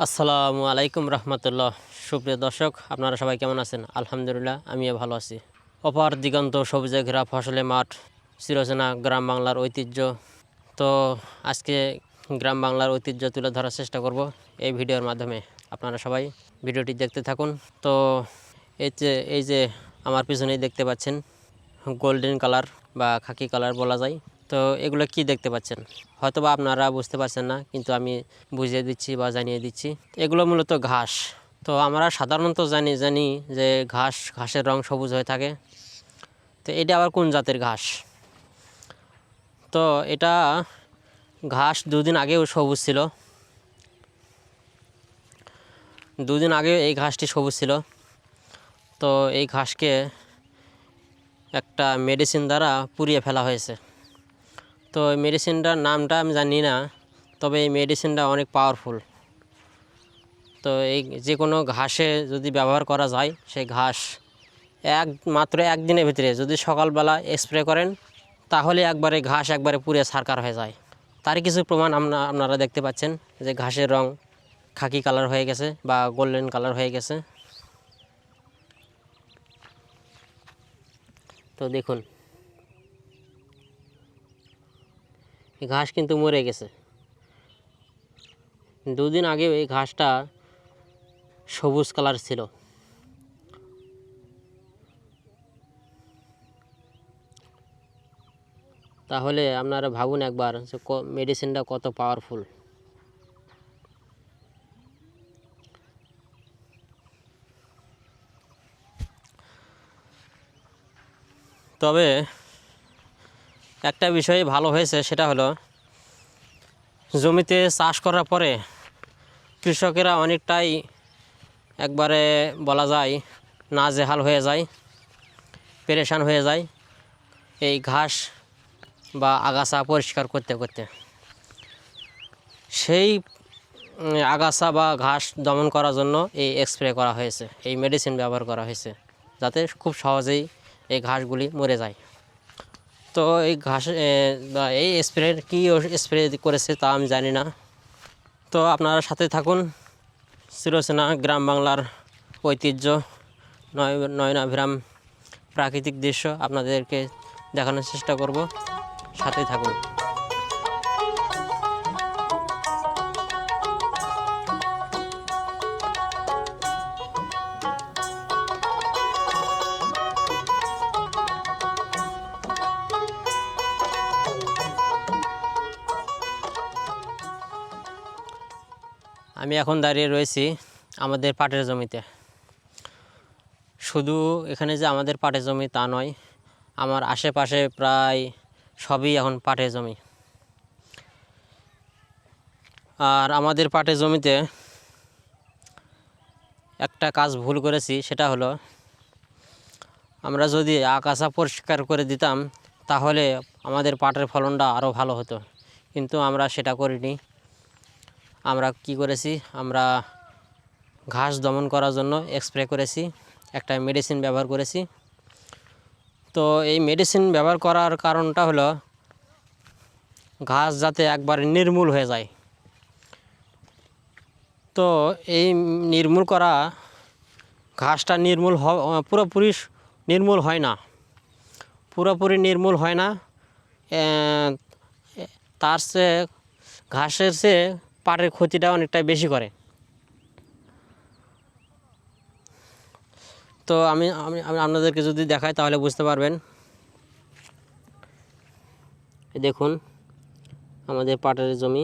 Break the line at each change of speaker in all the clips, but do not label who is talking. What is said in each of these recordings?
আসসালামু আলাইকুম রহমতুল্লাহ। সুপ্রিয় দর্শক, আপনারা সবাই কেমন আছেন? আলহামদুলিল্লাহ, আমিও ভালো আছি। অপার দিগন্ত সবুজে ঘেরা ফসলে মাঠ, চিরচেনা গ্রাম বাংলার ঐতিহ্য। তো আজকে গ্রাম বাংলার ঐতিহ্য তুলে ধরার চেষ্টা করব এই ভিডিওর মাধ্যমে। আপনারা সবাই ভিডিওটি দেখতে থাকুন। তো এই যে আমার পিছনেই দেখতে পাচ্ছেন গোল্ডেন কালার বা খাকি কালার বলা যায়। তো এগুলো কি দেখতে পাচ্ছেন? হয়তোবা আপনারা বুঝতে পারছেন না, কিন্তু আমি বুঝিয়ে দিচ্ছি বা জানিয়ে দিচ্ছি। এগুলো মূলত ঘাস। তো আমরা সাধারণত জানি যে ঘাসের রং সবুজ হয়ে থাকে। তো এটা আবার কোন জাতের ঘাস? তো এটা ঘাস দুদিন আগেও সবুজ ছিল। দুদিন আগে এই ঘাসটি সবুজ ছিল। তো এই ঘাসকে একটা মেডিসিন দ্বারা পুড়িয়ে ফেলা হয়েছে। তো এই মেডিসিনটার নামটা আমি জানি না, তবে এই মেডিসিনটা অনেক পাওয়ারফুল। তো এই যে কোনো ঘাসে যদি ব্যবহার করা যায়, সেই ঘাস মাত্র একদিনের ভিতরে যদি সকালবেলা স্প্রে করেন, তাহলে একবারে ঘাস একবারে পুড়ে ছারখার হয়ে যায়। তারই কিছু প্রমাণ আপনারা দেখতে পাচ্ছেন যে ঘাসের রং খাকি কালার হয়ে গেছে বা গোল্ডেন কালার হয়ে গেছে। তো দেখুন, এই ঘাস কিন্তু মরে গেছে। দুদিন আগে এই ঘাসটা সবুজ কালার ছিল। তাহলে আপনারা ভাবুন একবার যে মেডিসিনটা কত পাওয়ারফুল। তবে একটা বিষয় ভালো হয়েছে, সেটা হলো জমিতে চাষ করার পরে কৃষকেরা অনেকটাই একবারে বলা যায় নাজেহাল হয়ে যায়, পেরেশান হয়ে যায় এই ঘাস বা আগাছা পরিষ্কার করতে করতে। সেই আগাছা বা ঘাস দমন করার জন্য এই স্প্রে করা হয়েছে, এই মেডিসিন ব্যবহার করা হয়েছে, যাতে খুব সহজেই এই ঘাসগুলি মরে যায়। তো এই এই স্প্রের কী স্প্রে করেছে তা আমি জানি না। তো আপনারা সাথে থাকুন। চিরচেনা গ্রাম বাংলার ঐতিহ্য, নয়নাভিরাম প্রাকৃতিক দৃশ্য আপনাদেরকে দেখানোর চেষ্টা করব। সাথে থাকুন। আমি এখন দাঁড়িয়ে রয়েছি আমাদের পাটের জমিতে। শুধু এখানে যে আমাদের পাটের জমি তা নয়, আমার আশেপাশে প্রায় সবই এখন পাটের জমি। আর আমাদের পাটের জমিতে একটা কাজ ভুল করেছি, সেটা হলো আমরা যদি আগাছা পরিষ্কার করে দিতাম, তাহলে আমাদের পাটের ফলনটা আরও ভালো হতো, কিন্তু আমরা সেটা করিনি। আমরা কি করেছি, আমরা ঘাস দমন করার জন্য স্প্রে করেছি, একটা মেডিসিন ব্যবহার করেছি। তো এই মেডিসিন ব্যবহার করার কারণটা হলো ঘাস যাতে একবারে নির্মূল হয়ে যায়। তো এই নির্মূল করা ঘাসটা পুরোপুরি নির্মূল হয় না, পুরোপুরি নির্মূল হয় না। তার চেয়ে ঘাসের চেয়ে পাটের ক্ষতিটা অনেকটাই বেশি করে। তো আমি আপনাদেরকে যদি দেখাই তাহলে বুঝতে পারবেন। দেখুন আমাদের পাটের জমি,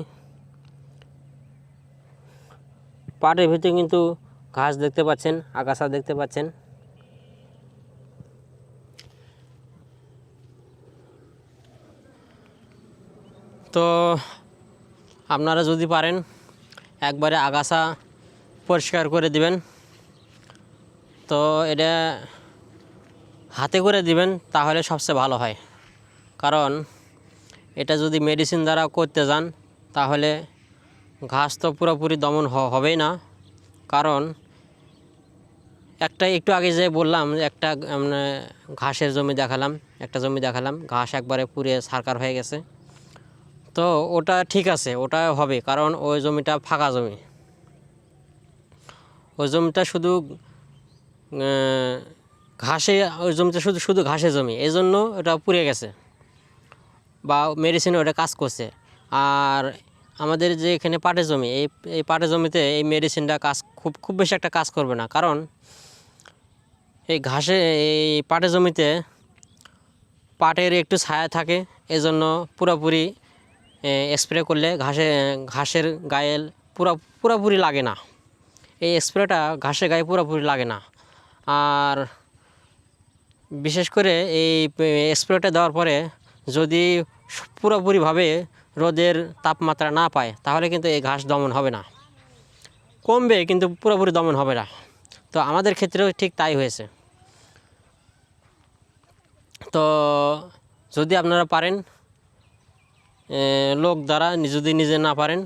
পাটের ভিতরে কিন্তু ঘাস দেখতে পাচ্ছেন, আগাছা দেখতে পাচ্ছেন। তো আপনারা যদি পারেন একবারে আগাছা পরিষ্কার করে দিবেন। তো এটা হাতে করে দিবেন, তাহলে সবচেয়ে ভালো হয়। কারণ এটা যদি মেডিসিন দ্বারা করতে যান, তাহলে ঘাস তো পুরোপুরি দমন হবেই না। কারণ একটু আগে যে বললাম, একটা ঘাসের জমি দেখালাম, একটা জমি দেখালাম ঘাস একবারে পুড়ে ছারখার হয়ে গেছে। তো ওটা ঠিক আছে, ওটা হবে, কারণ ওই জমিটা ফাঁকা জমি। ওই জমিটা শুধু ঘাসে, ওই জমিটা শুধু শুধু ঘাসে জমি, এই জন্য ওটা পুড়ে গেছে বা মেডিসিনে ওটা কাজ করছে। আর আমাদের যে এখানে পাটের জমি, এই পাটের জমিতে এই মেডিসিনটা কাজ খুব বেশি একটা কাজ করবে না, কারণ এই পাটের জমিতে পাটের একটু ছায়া থাকে, এজন্য পুরোপুরি স্প্রে করলে ঘাসের গায়ে পুরোপুরি লাগে না। এই স্প্রেটা ঘাসের গায়ে পুরোপুরি লাগে না। আর বিশেষ করে এই স্প্রেটা দেওয়ার পরে যদি পুরোপুরিভাবে রোদের তাপমাত্রা না পায়, তাহলে কিন্তু এই ঘাস দমন হবে না, কমবে কিন্তু পুরোপুরি দমন হবে না। তো আমাদের ক্ষেত্রেও ঠিক তাই হয়েছে। তো যদি আপনারা পারেন, লোক দ্বারা যদি নিজে না পারেন,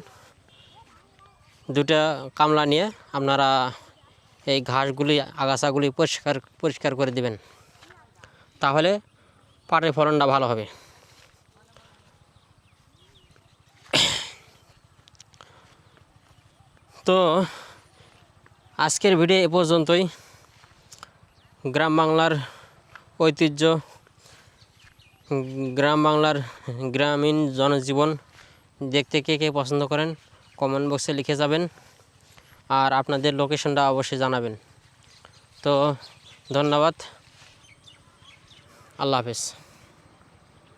2টা কামলা নিয়ে আপনারা এই ঘাসগুলি, আগাছাগুলি পরিষ্কার করে দিবেন, তাহলে পাটের ফলনটা ভালো হবে। তো আজকের ভিডিও এ পর্যন্তই। গ্রাম বাংলার ঐতিহ্য, গ্রাম বাংলার গ্রামীণ জনজীবন দেখতে কে কে পছন্দ করেন কমেন্ট বক্সে লিখে যাবেন, আর আপনাদের লোকেশনটা অবশ্যই জানাবেন। তো ধন্যবাদ, আল্লাহ হাফেজ।